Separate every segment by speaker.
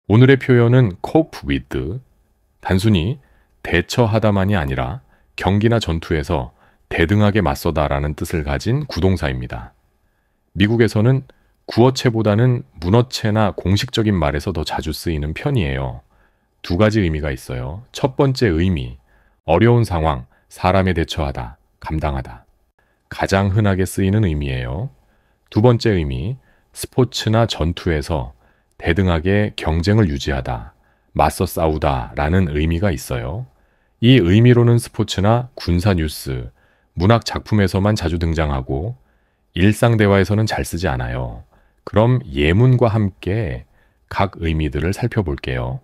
Speaker 1: 오늘의 표현은 cope with, 단순히 대처하다만이 아니라 경기나 전투에서 대등하게 맞서다라는 뜻을 가진 구동사입니다. 미국에서는 구어체보다는 문어체나 공식적인 말에서 더 자주 쓰이는 편이에요. 두 가지 의미가 있어요. 첫 번째 의미, 어려운 상황, 사람에 대처하다, 감당하다. 가장 흔하게 쓰이는 의미예요. 두 번째 의미, 스포츠나 전투에서 대등하게 경쟁을 유지하다, 맞서 싸우다 라는 의미가 있어요. 이 의미로는 스포츠나 군사 뉴스, 문학 작품에서만 자주 등장하고 일상 대화에서는 잘 쓰지 않아요. 그럼 예문과 함께 각 의미들을 살펴볼게요.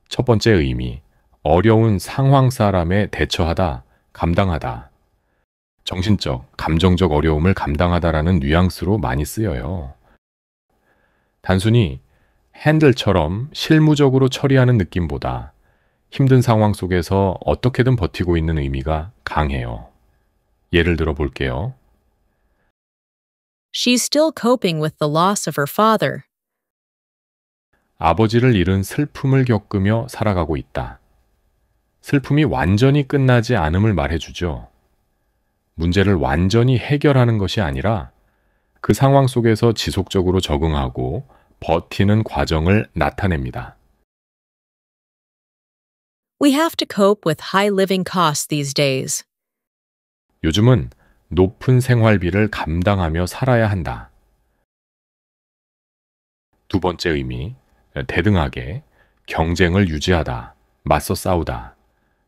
Speaker 1: 첫 번째 의미, 어려운 상황 사람에 대처하다, 감당하다. 정신적, 감정적 어려움을 감당하다라는 뉘앙스로 많이 쓰여요. 단순히 핸들처럼 실무적으로 처리하는 느낌보다 힘든 상황 속에서 어떻게든 버티고 있는 의미가 강해요. 예를 들어 볼게요.
Speaker 2: She's still coping with the loss of her father.
Speaker 1: 아버지를 잃은 슬픔을 겪으며 살아가고 있다. 슬픔이 완전히 끝나지 않음을 말해주죠. 문제를 완전히 해결하는 것이 아니라 그 상황 속에서 지속적으로 적응하고 버티는 과정을 나타냅니다.
Speaker 2: We have to cope with high living costs these days.
Speaker 1: 요즘은 높은 생활비를 감당하며 살아야 한다. 두 번째 의미, 대등하게 경쟁을 유지하다, 맞서 싸우다.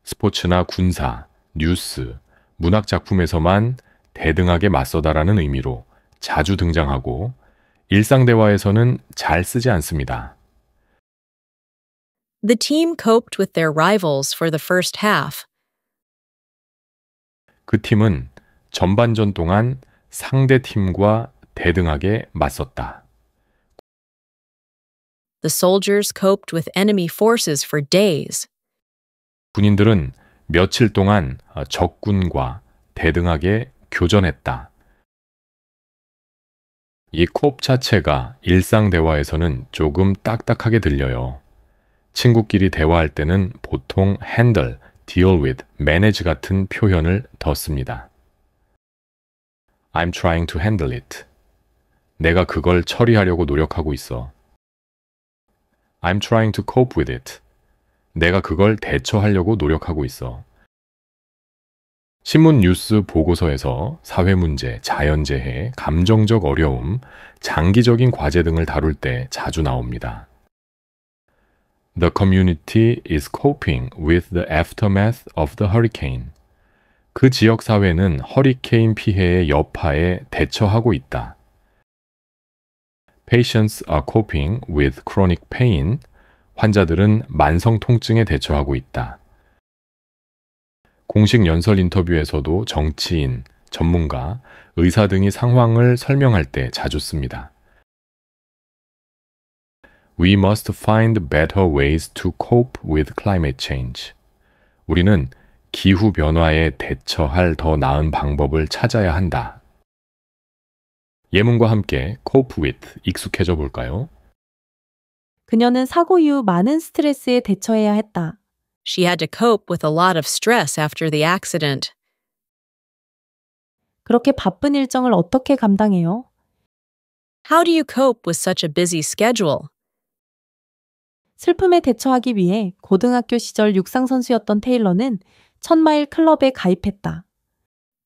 Speaker 1: 스포츠나 군사, 뉴스, 문학 작품에서만 대등하게 맞서다라는 의미로 자주 등장하고 일상 대화에서는 잘 쓰지 않습니다.
Speaker 2: The team coped with their rivals for the first half.
Speaker 1: 그 팀은 전반전 동안 상대 팀과 대등하게 맞섰다.
Speaker 2: The soldiers coped with enemy forces for days.
Speaker 1: 군인들은 며칠 동안 적군과 대등하게 교전했다. 이 cope 자체가 일상 대화에서는 조금 딱딱하게 들려요. 친구끼리 대화할 때는 보통 handle, deal with, manage 같은 표현을 더 씁니다. I'm trying to handle it. 내가 그걸 처리하려고 노력하고 있어. I'm trying to cope with it. 내가 그걸 대처하려고 노력하고 있어. 신문 뉴스 보고서에서 사회 문제, 자연재해, 감정적 어려움, 장기적인 과제 등을 다룰 때 자주 나옵니다. The community is coping with the aftermath of the hurricane. 그 지역 사회는 허리케인 피해의 여파에 대처하고 있다. Patients are coping with chronic pain. 환자들은 만성 통증에 대처하고 있다. 공식 연설 인터뷰에서도 정치인, 전문가, 의사 등이 상황을 설명할 때 자주 씁니다. We must find better ways to cope with climate change. 우리는 기후 변화에 대처할 더 나은 방법을 찾아야 한다. 예문과 함께 cope with 익숙해져 볼까요?
Speaker 3: 그녀는 사고 이후 많은 스트레스에 대처해야 했다.
Speaker 2: She had to cope with a lot of stress after the accident.
Speaker 3: 그렇게 바쁜 일정을 어떻게 감당해요?
Speaker 2: How do you cope with such a busy schedule?
Speaker 3: 슬픔에 대처하기 위해 고등학교 시절 육상 선수였던 테일러는 1000마일 클럽에 가입했다.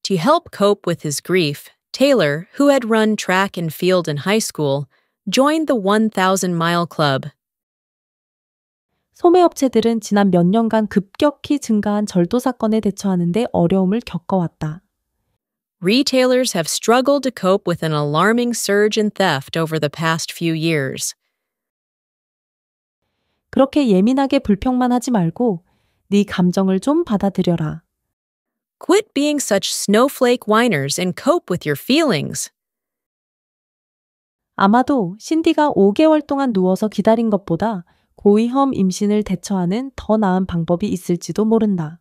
Speaker 2: To help cope with his grief, Taylor, who had run track and field in high school, joined the 1,000-mile club.
Speaker 3: 소매업체들은 지난 몇 년간 급격히 증가한 절도 사건에 대처하는 데 어려움을 겪어왔다.
Speaker 2: Retailers have struggled to cope with an alarming surge in theft over the past few years.
Speaker 3: 그렇게 예민하게 불평만 하지 말고 네 감정을 좀 받아들여라.
Speaker 2: Quit being such snowflake whiners and cope with your feelings.
Speaker 3: 아마도 신디가 5개월 동안 누워서 기다린 것보다 고위험 임신을 대처하는 더 나은 방법이 있을지도 모른다.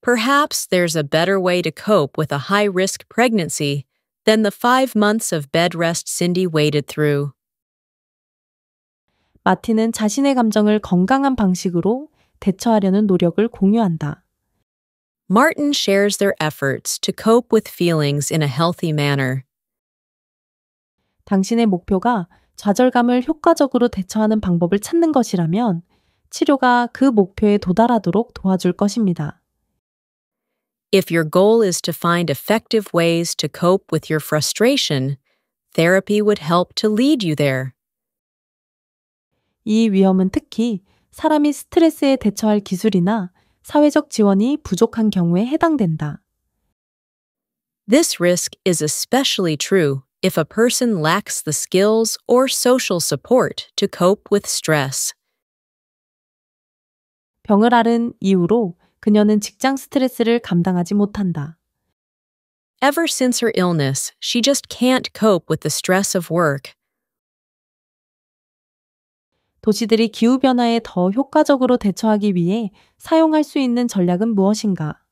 Speaker 2: Perhaps there's a better way to cope with a high-risk pregnancy than the 5 months of bed rest Cindy waded through.
Speaker 3: 마틴은 자신의 감정을 건강한 방식으로 대처하려는 노력을 공유한다.
Speaker 2: Martin shares their efforts to cope with feelings in a healthy manner.
Speaker 3: 당신의 목표가 좌절감을 효과적으로 대처하는 방법을 찾는 것이라면 치료가 그 목표에 도달하도록 도와줄 것입니다.
Speaker 2: If your goal is to find effective ways to cope with your frustration, therapy would help to lead you there.
Speaker 3: 이 위험은 특히 사람이 스트레스에 대처할 기술이나 사회적 지원이 부족한 경우에 해당된다.
Speaker 2: This risk is especially true if a person lacks the skills or social support to cope with stress.
Speaker 3: 병을 앓은 이후로 그녀는 직장 스트레스를 감당하지 못한다.
Speaker 2: Ever since her illness, she just can't cope with the stress of work.
Speaker 3: 도시들이 기후변화에 더 효과적으로 대처하기 위해 사용할 수 있는 전략은 무엇인가?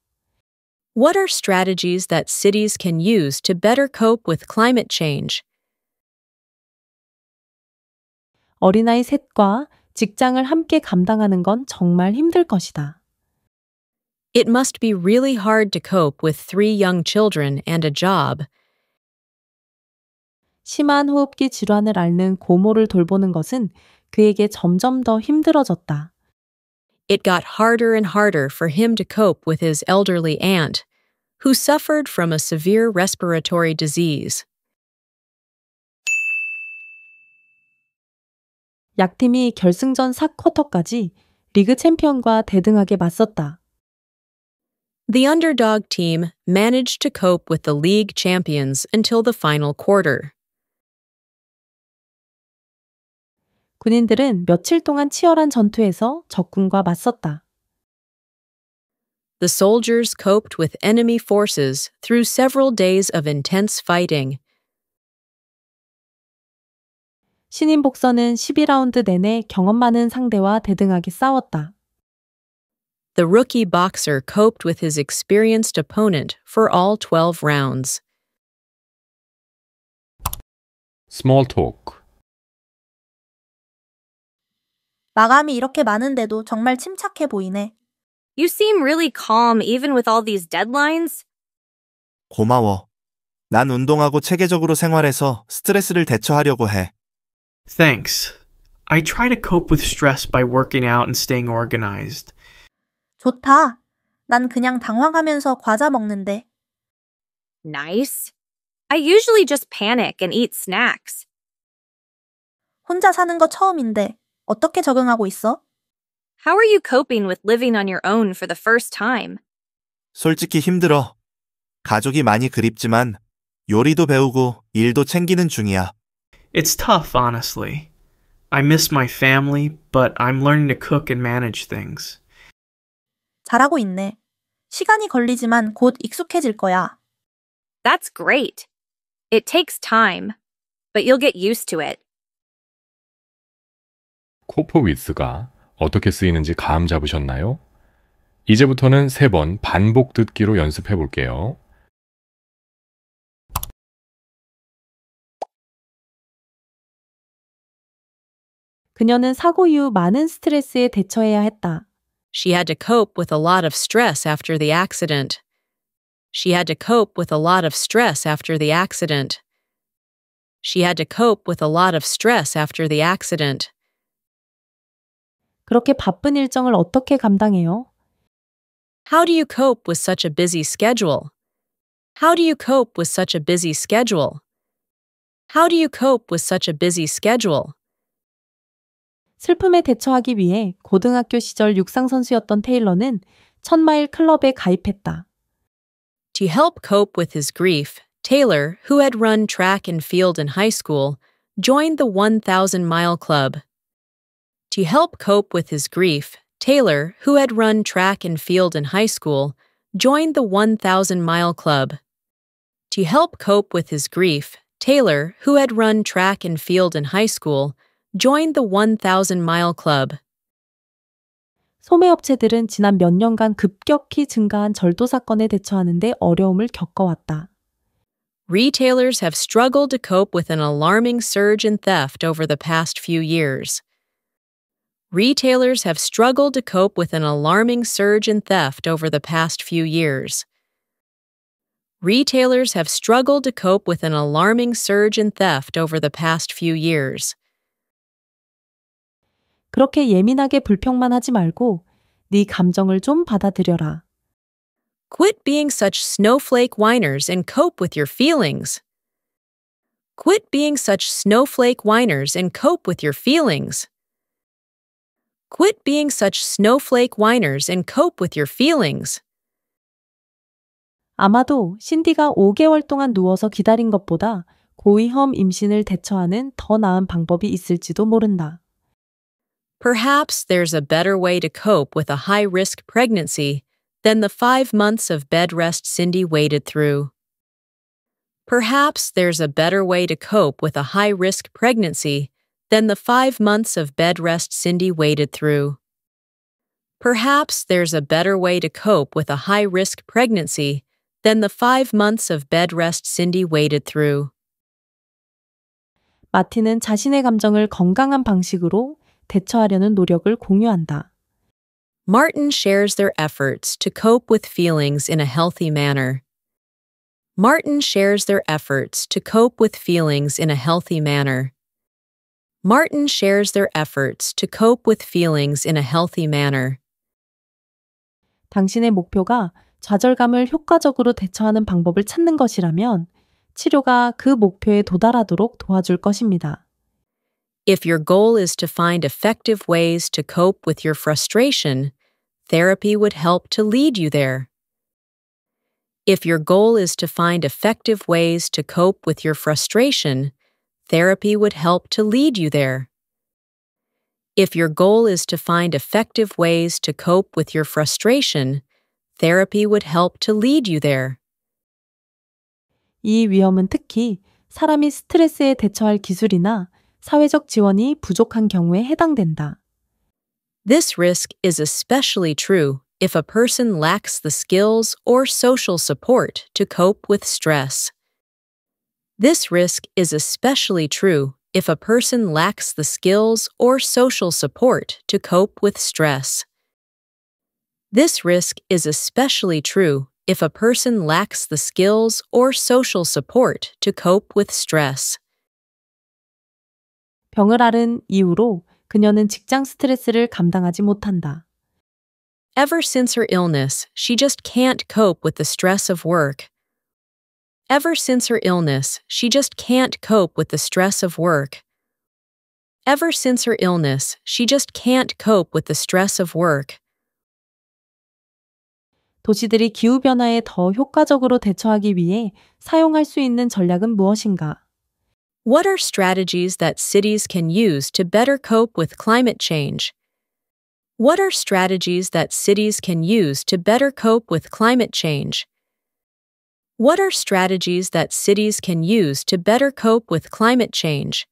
Speaker 2: What are strategies that cities can use to better cope with climate change?
Speaker 3: 어린아이 셋과 직장을 함께 감당하는 건 정말 힘들 것이다.
Speaker 2: It must be really hard to cope with 3 young children and a job.
Speaker 3: 심한 호흡기 질환을 앓는 고모를 돌보는 것은 그에게 점점 더 힘들어졌다.
Speaker 2: It got harder and harder for him to cope with his elderly aunt, who suffered from a severe respiratory disease.
Speaker 3: 약팀이 결승전 4쿼터까지 리그 챔피언과 대등하게 맞섰다.
Speaker 2: The underdog team managed to cope with the league champions until the final quarter.
Speaker 3: 군인들은 며칠 동안 치열한 전투에서 적군과 맞섰다.
Speaker 2: The soldiers coped with enemy forces through several days of intense fighting.
Speaker 3: 신인 복서는 12라운드 내내 경험 많은 상대와 대등하게 싸웠다.
Speaker 2: The rookie boxer coped with his experienced opponent for all 12 rounds.
Speaker 1: Small talk.
Speaker 4: 마감이 이렇게 많은데도 정말 침착해 보이네.
Speaker 5: You seem really calm even with all these deadlines.
Speaker 6: 고마워. 난 운동하고 체계적으로 생활해서 스트레스를 대처하려고 해.
Speaker 7: Thanks. I try to cope with stress by working out and staying organized.
Speaker 4: 좋다. 난 그냥 당황하면서 과자 먹는데.
Speaker 5: Nice. I usually just panic and eat snacks.
Speaker 4: 혼자 사는 거 처음인데 어떻게 적응하고 있어?
Speaker 5: How are you coping with living on your own for the first time?
Speaker 6: 솔직히 힘들어. 가족이 많이 그립지만 요리도 배우고 일도 챙기는 중이야.
Speaker 7: It's tough, honestly. I miss my family, but I'm learning to cook and manage things.
Speaker 4: 잘하고 있네. 시간이 걸리지만 곧 익숙해질 거야.
Speaker 5: That's great. It takes time, but you'll get used to it.
Speaker 1: 코프 위스가 어떻게 쓰이는지 감 잡으셨나요? 이제부터는 3번 반복 듣기로 연습해 볼게요.
Speaker 3: 그녀는 사고 이후 많은 스트레스에 대처해야 했다.
Speaker 2: She had to cope with a lot of stress after the accident. She had to cope with a lot of stress after the accident. She had to cope with a lot of stress after the accident.
Speaker 3: 그렇게 바쁜 일정을 어떻게 감당해요?
Speaker 2: How do you cope with such a busy schedule? How do you cope with such a busy schedule? How do you cope with such a busy schedule?
Speaker 3: 슬픔에 대처하기 위해 고등학교 시절 육상 선수였던 테일러는 1000마일 클럽에 가입했다.
Speaker 2: To help cope with his grief, Taylor, who had run track and field in high school, joined the 1,000-mile club. To help cope with his grief, Taylor, who had run track and field in high school, joined the 1,000-mile club. To help cope with his grief, Taylor, who had run track and field in high school, joined the 1,000-mile club.
Speaker 3: 소매업체들은 지난 몇 년간 급격히 증가한 절도 사건에 대처하는 데 어려움을 겪어왔다.
Speaker 2: Retailers have struggled to cope with an alarming surge in theft over the past few years. Retailers have struggled to cope with an alarming surge in theft over the past few years. Retailers have struggled to cope with an alarming surge in theft over the past few years.
Speaker 3: 그렇게 예민하게 불평만 하지 말고 네 감정을 좀 받아들여라.
Speaker 2: Quit being such snowflake whiners and cope with your feelings. Quit being such snowflake whiners and cope with your feelings. Quit being such snowflake whiners and cope with your feelings.
Speaker 3: 아마도 신디가 5개월 동안 누워서 기다린 것보다 고위험 임신을 대처하는 더 나은 방법이 있을지도 모른다.
Speaker 2: Perhaps there's a better way to cope with a high-risk pregnancy than the 5 months of bed rest Cindy waded through. Perhaps there's a better way to cope with a high-risk pregnancy than the 5 months of bed rest Cindy waded through. Perhaps there's a better way to cope with a high-risk pregnancy than the 5 months of bed rest Cindy waded through.
Speaker 3: 마티는 자신의 감정을 건강한 방식으로 대처하려는 노력을 공유한다.
Speaker 2: Martin shares their efforts to cope with feelings in a healthy manner. Martin shares their efforts to cope with feelings in a healthy manner. Martin shares their efforts to cope with feelings in a healthy manner.
Speaker 3: 당신의 목표가 좌절감을 효과적으로 대처하는 방법을 찾는 것이라면 치료가 그 목표에 도달하도록 도와줄 것입니다.
Speaker 2: If your goal is to find effective ways to cope with your frustration, therapy would help to lead you there. If your goal is to find effective ways to cope with your frustration, therapy would help to lead you there. If your goal is to find effective ways to cope with your frustration, therapy would help to lead you there.
Speaker 3: 이 위험은 특히 사람이 스트레스에 대처할 기술이나 사회적 지원이 부족한 경우에 해당된다.
Speaker 2: This risk is especially true if a person lacks the skills or social support to cope with stress. This risk is especially true if a person lacks the skills or social support to cope with stress. This risk is especially true if a person lacks the skills or social support to cope with stress.
Speaker 3: 병을 앓은 이후로 그녀는 직장 스트레스를 감당하지 못한다.
Speaker 2: Ever since her illness, she just can't cope with the stress of work. Ever since her illness, she just can't cope with the stress of work. Ever since her illness, she just can't cope with the stress of work.
Speaker 3: 도시들이 기후변화에 더 효과적으로 대처하기 위해 사용할 수 있는 전략은 무엇인가?
Speaker 2: What are strategies that cities can use to better cope with climate change? What are strategies that cities can use to better cope with climate change? What are strategies that cities can use to better cope with climate change?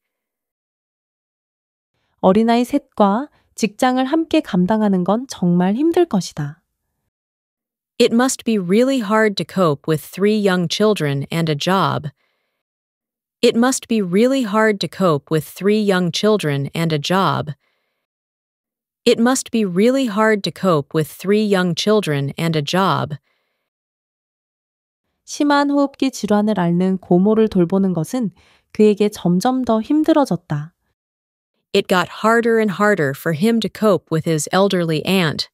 Speaker 3: 어린아이 셋과 직장을 함께 감당하는 건 정말 힘들 것이다.
Speaker 2: It must be really hard to cope with 3 young children and a job. It must be really hard to cope with 3 young children and a job. It must be really hard to cope with 3 young children and a job.
Speaker 3: 심한 호흡기 질환을 앓는 고모를 돌보는 것은 그에게 점점 더 힘들어졌다.
Speaker 2: It got harder and harder for him to cope with his elderly aunt,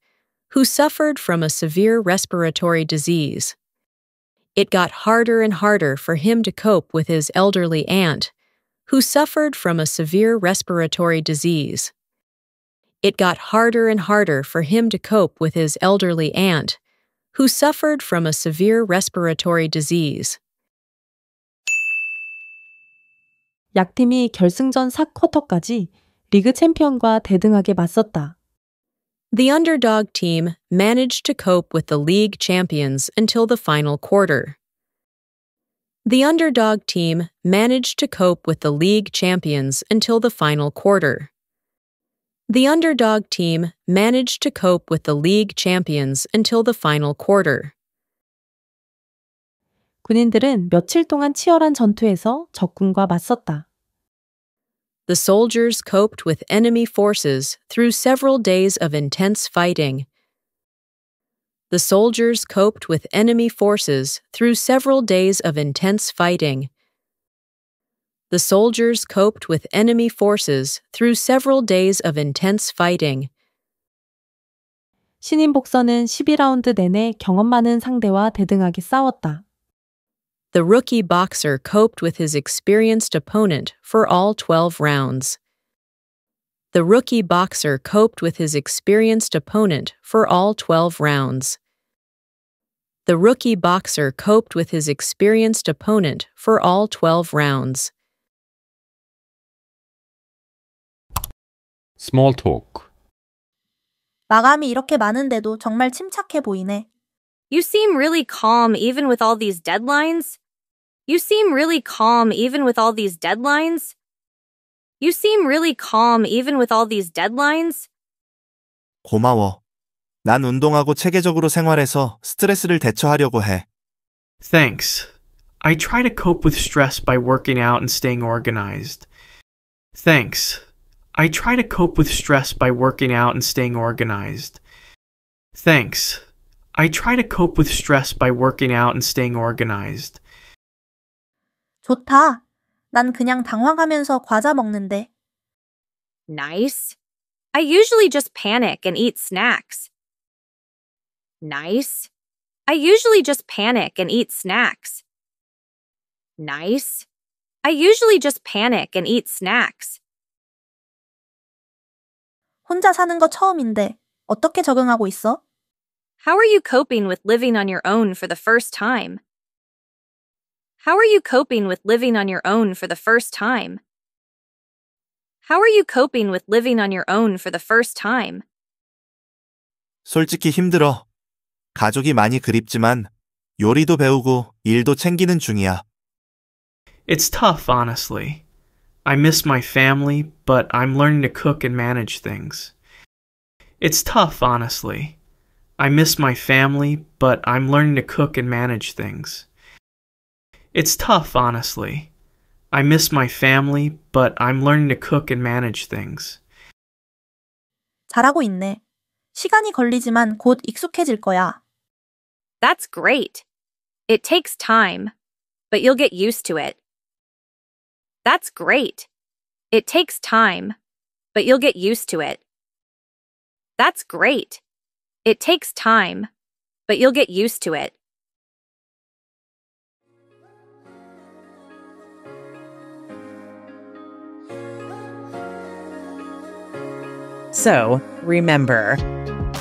Speaker 2: who suffered from a severe respiratory disease. It got harder and harder for him to cope with his elderly aunt, who suffered from a severe respiratory disease. It got harder and harder for him to cope with his elderly aunt, who suffered from a severe respiratory disease.
Speaker 3: 약팀이 결승전 4쿼터까지 리그 챔피언과 대등하게 맞섰다.
Speaker 2: The underdog team managed to cope with the league champions until the final quarter. The underdog team managed to cope with the league champions until the final quarter. The underdog team managed to cope with the league champions until the final quarter.
Speaker 3: 군인들은 며칠 동안 치열한 전투에서 적군과 맞섰다.
Speaker 2: The soldiers coped with enemy forces through several days of intense fighting. The soldiers coped with enemy forces through several days of intense fighting. The soldiers coped with enemy forces through several days of intense fighting.
Speaker 3: 신인 복서는 12라운드 내내 경험 많은 상대와 대등하게 싸웠다.
Speaker 2: The rookie boxer coped with his experienced opponent for all 12 rounds. The rookie boxer coped with his experienced opponent for all 12 rounds. The rookie boxer coped with his experienced opponent for all 12 rounds.
Speaker 1: Small talk.
Speaker 4: 마감이 이렇게 많은데도 정말 침착해 보이네.
Speaker 5: You seem really calm even with all these deadlines. You seem really calm even with all these deadlines. You seem really calm even with all these deadlines.
Speaker 6: 고마워. 난 운동하고 체계적으로 생활해서 스트레스를 대처하려고 해.
Speaker 7: Thanks. I try to cope with stress by working out and staying organized. Thanks. I try to cope with stress by working out and staying organized. Thanks. I try to cope with stress by working out and staying organized.
Speaker 4: 좋다. 난 그냥 당황하면서 과자 먹는데.
Speaker 5: Nice. I usually just panic and eat snacks. Nice. I usually just panic and eat snacks. Nice. I usually just panic and eat snacks.
Speaker 4: 혼자 사는 거 처음인데 어떻게 적응하고 있어?
Speaker 5: How are you coping with living on your own for the first time? How are you coping with living on your own for the first time? How are you coping with living on your own for the first time?
Speaker 6: 솔직히 힘들어. 가족이 많이 그립지만 요리도 배우고 일도 챙기는 중이야.
Speaker 7: It's tough, honestly. I miss my family, but I'm learning to cook and manage things. It's tough, honestly. I miss my family, but I'm learning to cook and manage things. It's tough, honestly. I miss my family, but I'm learning to cook and manage things.
Speaker 4: 잘하고 있네. 시간이 걸리지만 곧 익숙해질 거야.
Speaker 5: That's great. It takes time, but you'll get used to it. That's great. It takes time, but you'll get used to it. That's great. It takes time, but you'll get used to it.
Speaker 8: So, remember,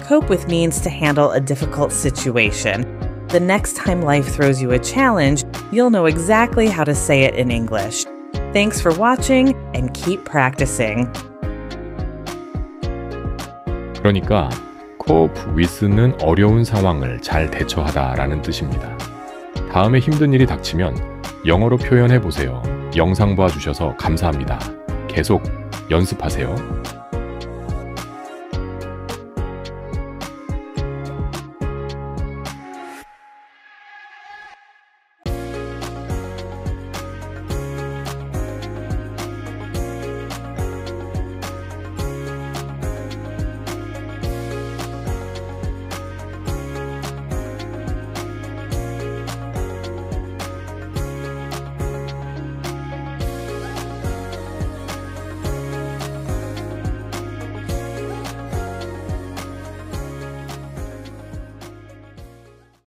Speaker 8: cope with means to handle a difficult situation. The next time life throws you a challenge, you'll know exactly how to say it in English. Thanks for watching and keep practicing.
Speaker 1: 그러니까 cope with는 어려운 상황을 잘 대처하다라는 뜻입니다. 다음에 힘든 일이 닥치면 영어로 표현해 보세요. 영상 봐주셔서 감사합니다. 계속 연습하세요.